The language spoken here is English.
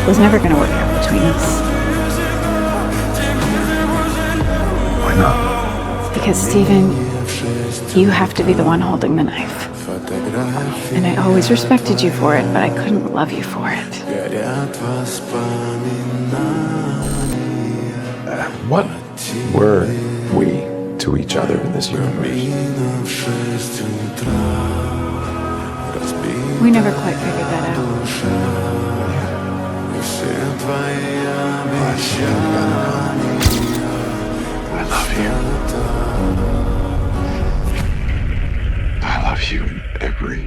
was never going to work out between us. Why not? Because, Steven, you have to be the one holding the knife. And I always respected you for it, but I couldn't love you for it. What were we to each other in this universe? We never quite figured that out. I love you. I love you in every